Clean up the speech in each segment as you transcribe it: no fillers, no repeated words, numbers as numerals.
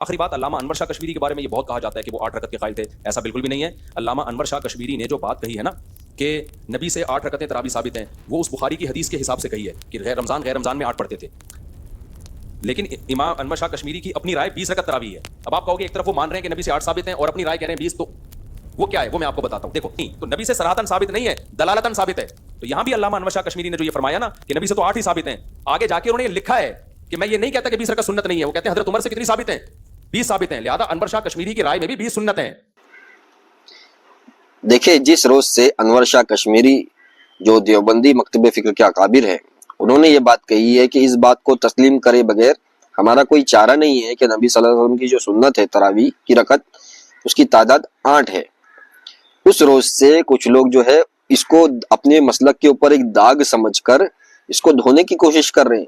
آخری بات، علامہ انور شاہ کشمیری کے بارے میں یہ بہت کہا جاتا ہے کہ وہ 8 رکعت کے قائل تھے. ایسا بالکل بھی نہیں ہے. علامہ انور شاہ کشمیری نے جو بات کہی ہے نا کہ نبی سے 8 رکعتیں تراویح ثابت ہیں، وہ اس بخاری کی حدیث کے حساب سے کہی ہے کہ غیر رمضان میں 8 پڑھتے تھے. لیکن امام انور شاہ کشمیری کی اپنی رائے 20 رکعت تراویح ہے. اب آپ کہو گے ایک طرف وہ مان رہے ہیں کہ نبی سے 8 ثابت ہیں اور اپنی رائے کہہ رہے ہیں 20، تو وہ کیا ہے؟ وہ میں آپ کو بتاتا ہوں. دیکھو نہیں تو نبی سے صراحتاً ثابت نہیں ہے، دلالتاً ثابت ہے. تو یہاں بھی علامہ انور شاہ کشمیری نے جو یہ فرمایا نا کہ نبی سے تو 8 ہی ثابت ہیں، آگے جا کے انہوں نے لکھا ہے کہ میں یہ نہیں کہتا کہ 20 رکعت سنت نہیں ہے. وہ کہتے ہیں حضرت عمر سے کتنی ثابت ہیں؟ 20 ثابت ہیں. لہذا انور شاہ کشمیری کی رائے میں بھی 20 سنت ہیں. دیکھیں، جس روز سے انور شاہ کشمیری جو دیوبندی مکتب فکر کے اکابر ہیں، انہوں نے یہ بات کہی ہے کہ اس بات کو تسلیم کرے بغیر ہمارا کوئی چارہ نہیں ہے کہ نبی صلی اللہ علیہ وسلم کی جو سنت ہے تراویح کی رکعت، اس کی تعداد 8 ہے. اس روز سے کچھ لوگ جو ہے اس کو اپنے مسلک کے اوپر ایک داغ سمجھ کر اس کو دھونے کی کوشش کر رہے ہیں،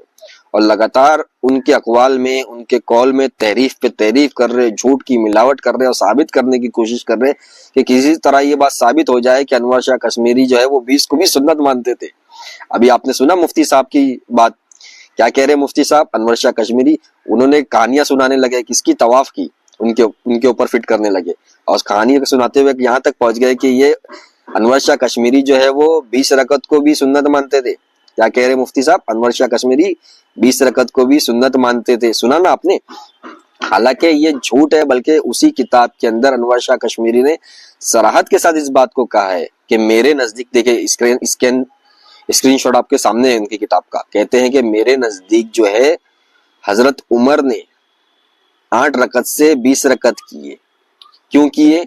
اور لگاتار ان کے اقوال میں، ان کے قول میں تحریف پہ تحریف کر رہے، جھوٹ کی ملاوٹ کر رہے اور ثابت کرنے کی کوشش کر رہے کہ کسی طرح یہ بات ثابت ہو جائے کہ انور شاہ کشمیری جو ہے وہ 20 کو بھی سنت مانتے تھے. ابھی آپ نے سنا مفتی صاحب کی بات، کیا کہہ رہے مفتی صاحب؟ انور شاہ کشمیری انہوں نے کہانیاں سنانے لگے، کس کی؟ طواف کی، ان کے اوپر فٹ کرنے لگے، اور اس کہانی کو سناتے ہوئے یہاں تک پہنچ گئے کہ یہ انور شاہ کشمیری جو ہے وہ 20 رکعت کو بھی سنت مانتے تھے. کیا کہہ رہے مفتی صاحب؟ انور شاہ کشمیری 20 رکعت کو بھی سنت مانتے تھے. سنا نا آپ نے؟ حالانکہ یہ جھوٹ ہے، بلکہ اسی کتاب کے اندر انور شاہ کشمیری نے صراحت کے ساتھ اس بات کو کہا ہے کہ میرے نزدیک، دیکھیں اسکرین شاٹ آپ کے سامنے ہے ان کی کتاب کا، کہتے ہیں کہ میرے نزدیک جو ہے حضرت عمر نے 8 رکعت سے 20 رکعت کیے. کیوں کیے؟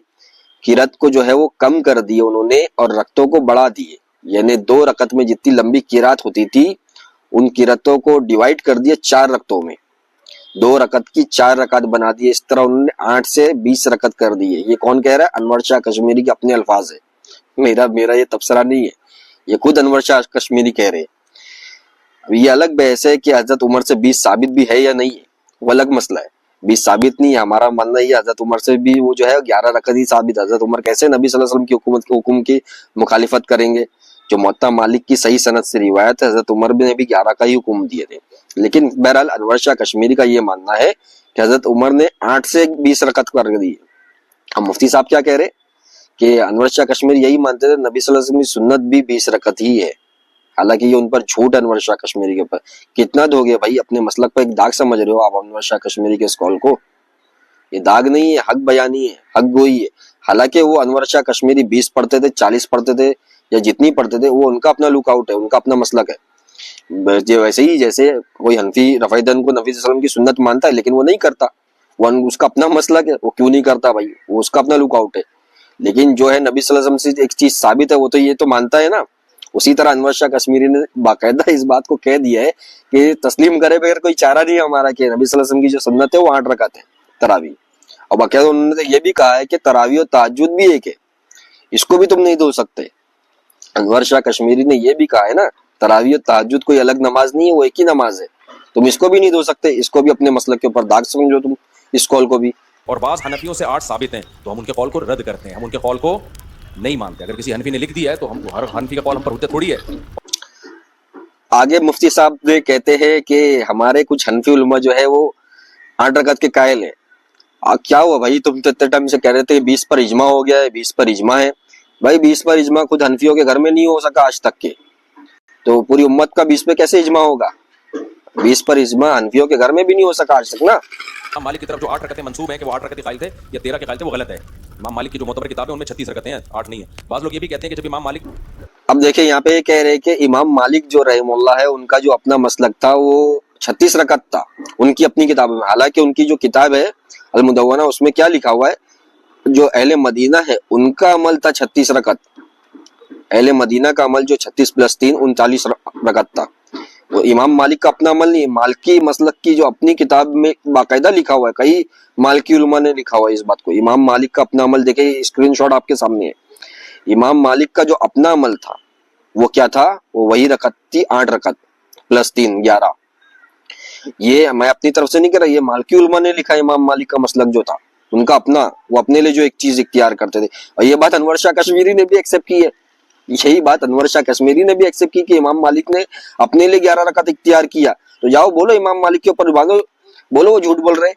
قرات کو جو ہے وہ کم کر دیے انہوں نے اور رکعتوں کو بڑھا دیے. یعنی 2 رکعت میں جتنی لمبی قرات ہوتی تھی ان قراتوں کو ڈیوائیڈ کر دیے 4 رکعتوں میں، 2 رکعت کی 4 رکعت بنا دیے. اس طرح انہوں نے 8 سے 20 رکعت کر دیے. یہ کون کہہ رہا ہے؟ انور شاہ کشمیری کے اپنے الفاظ ہے، میرا یہ تبصرہ نہیں ہے، یہ خود انور شاہ کشمیری کہہ رہے ہیں. اب یہ الگ بحث ہے کہ حضرت عمر سے 20 ثابت بھی ہے یا نہیں ہے، وہ الگ مسئلہ ہے. 20 ثابت نہیں ہے، ہمارا ماننا یہ حضرت عمر سے بھی وہ جو ہے 11 رکعت ہی ثابت. حضرت عمر کیسے نبی صلی اللہ علیہ وسلم کی حکم کی مخالفت کریں گے؟ جو موطا مالک کی صحیح سند سے روایت ہے، حضرت عمر نے بھی 11 کا ہی حکم دیے تھے. لیکن بہرحال انور شاہ کشمیری کا یہ ماننا ہے کہ حضرت عمر نے 8 سے 20 رکعت کر دی. اب مفتی صاحب کیا کہہ رہے کہ انور شاہ کشمیری یہی مانتے تھے نبی صلی اللہ علیہ وسلم کی سنت بھی 20 رکعت ہی ہے. حالانکہ یہ ان پر جھوٹ ہے انور شاہ کشمیری کے اوپر. کتنا دو گے بھائی؟ اپنے مسلک پر ایک داغ سمجھ رہے ہو آپ انور شاہ کشمیری کے اس قول کو؟ یہ داغ نہیں ہے، حق بیانی ہے، حق گوئی ہے. حالانکہ وہ انور شاہ کشمیری 20 پڑھتے تھے، 40 پڑھتے تھے یا جتنی پڑھتے تھے، وہ ان کا اپنا لک آؤٹ ہے، ان کا اپنا مسلک ہے. ویسے ہی جیسے کوئی حنفی رفع دین کو نبی صلی اللہ علیہ وسلم کی سنت مانتا ہے لیکن وہ نہیں کرتا، وہ اس کا اپنا مسلک ہے، وہ کیوں نہیں کرتا بھائی؟ وہ اس کا اپنا لک آؤٹ ہے. لیکن جو ہے نبی صلی اللہ علیہ وسلم سے ایک چیز ثابت ہے وہ تو یہ تو مانتا ہے نا. اسی طرح انور شاہ کشمیری نے باقاعدہ اس بات کو کہہ دیا ہے کہ تسلیم کرے بغیر کوئی چارہ نہیں ہے ہمارا کہ نبی صلی اللہ علیہ وسلم کی جو سنت ہے وہ 8 رکعت ہے تراویح. اور باقاعدہ انہوں نے یہ بھی کہا ہے کہ تراویح و تہجد بھی ایک ہے، اس کو بھی تم نہیں دھو سکتے. انور شاہ کشمیری نے یہ بھی کہا ہے نا تراویح و تہجد کوئی الگ نماز نہیں ہے، وہ ایک ہی نماز ہے، تم اس کو بھی نہیں دھو سکتے. اس کو بھی اپنے مسلک کے اوپر داغ سمجھو تم، اس قول کو بھی. اور بعض حنفیوں سے 8 ثابت ہیں تو ہم ان کے قول کو رد کرتے ہیں، ہم ان کے قول کو نہیں مانتے. اگر کسی حنفی نے لکھ دیا ہے تو ہم ہر حنفی کا قول ہم پر حجت تھوڑی ہے. آگے مفتی صاحب نے کہتے ہیں کہ ہمارے کچھ حنفی علماء جو ہے وہ 8 رکعت کے قائل ہیں. کیا ہوا بھائی؟ تم تو اتنے ٹائم سے کہہ رہے تھے 20 پر اجماع ہو گیا ہے، 20 پر اجماع ہے. بھائی 20 پر اجماع خود حنفیوں کے گھر میں نہیں ہو سکا آج تک کے، تو پوری امت کا 20 پہ کیسے اجماع ہوگا؟ 20 پر اجماع حنفیوں کے گھر میں بھی نہیں ہو سکا آج تک نا. امام مالک کی طرف جو 8 رکعتیں منسوب ہیں کہ وہ 8 رکعت قائل تھے یا 13 کے قائل تھے، وہ غلط ہے. امام مالک کی جو معتبر کتابیں ان میں 36 رکعتیں ہیں، 8 نہیں ہے. بعض لوگ یہ بھی کہتے ہیں کہ جب امام مالک، اب دیکھیں یہاں پہ یہ کہہ رہے کہ امام مالک جو رحم اللہ ہے ان کا جو اپنا مسلک تھا وہ 36 رکعت تھا ان کی اپنی کتابوں میں. حالانکہ ان کی جو کتاب ہے المدونہ اس میں کیا لکھا ہوا ہے؟ جو اہل مدینہ ہے ان کا عمل تھا 36 رکعت. اہل مدینہ کا عمل جو 36 + 3 39 رکعت تھا. وہ امام مالک کا اپنا عمل نہیں ہے. مالکی مسلک کی جو اپنی کتاب میں باقاعدہ لکھا ہوا ہے، کئی مالکی علماء نے لکھا ہوا ہے اس بات کو. امام مالک کا اپنا عمل دیکھیں، اسکرین شاٹ آپ کے سامنے ہے. امام مالک کا جو اپنا عمل تھا وہ کیا تھا؟ وہ وہی رکعت تھی، 8 رکعت + 3 11. یہ میں اپنی طرف سے نہیں کر رہا، یہ مالکی علماء نے لکھا. امام مالک کا مسلک جو تھا ان کا اپنا، وہ اپنے لیے جو ایک چیز اختیار کرتے تھے. اور یہ بات انور شاہ کشمیری نے بھی ایکسیپٹ کی ہے. یہی بات انور شاہ کشمیری نے بھی ایکسیپٹ کی کہ امام مالک نے اپنے لیے 11 رکعت اختیار کیا. تو جاؤ بولو امام مالک کے اوپر باندھو، بولو وہ جھوٹ بول رہے.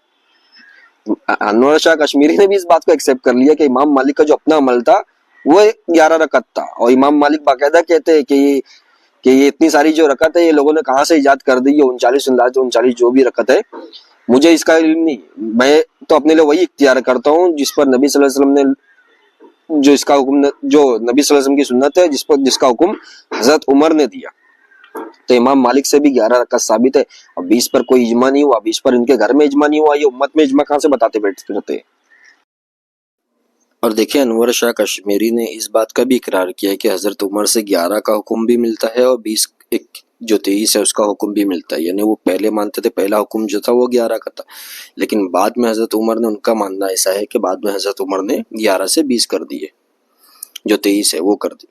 انور شاہ کشمیری نے بھی اس بات کو ایکسیپٹ کر لیا کہ امام مالک کا جو اپنا عمل تھا وہ 11 رکعت تھا، اور امام مالک باقاعدہ کہتے ہیں کہ یہ اتنی ساری جو رکعت ہے یہ لوگوں نے کہاں سے ایجاد کر دی، یہ 39 جو بھی رکعت ہے مجھے اس کا علم نہیں، میں تو اپنے لیے وہی اختیار کرتا ہوں جس پر نبی صلی اللہ علیہ وسلم نے جو اس کا حکم، جو نبی صلی اللہ علیہ وسلم کی سنت ہے جس کا حکم حضرت عمر نے دیا۔ تو امام مالک سے بھی 11 رکعت ثابت ہے، اور 20 پر کوئی اجماع نہیں ہوا، 20 پر ان کے گھر میں اجماع نہیں ہوا، یہ امت میں اجماع کہاں سے بتاتے بیٹھتے رہتے ہیں۔ اور دیکھیں انور شاہ کشمیری نے اس بات کا بھی اقرار کیا ہے کہ حضرت عمر سے 11 کا حکم بھی ملتا ہے اور 23 ہے اس کا حکم بھی ملتا ہے، یعنی وہ پہلے مانتے تھے پہلا حکم جو تھا وہ 11 کا تھا، لیکن بعد میں حضرت عمر نے، ان کا ماننا ایسا ہے کہ بعد میں حضرت عمر نے 11 سے 20 کر دیے، جو 23 ہے وہ کر دی۔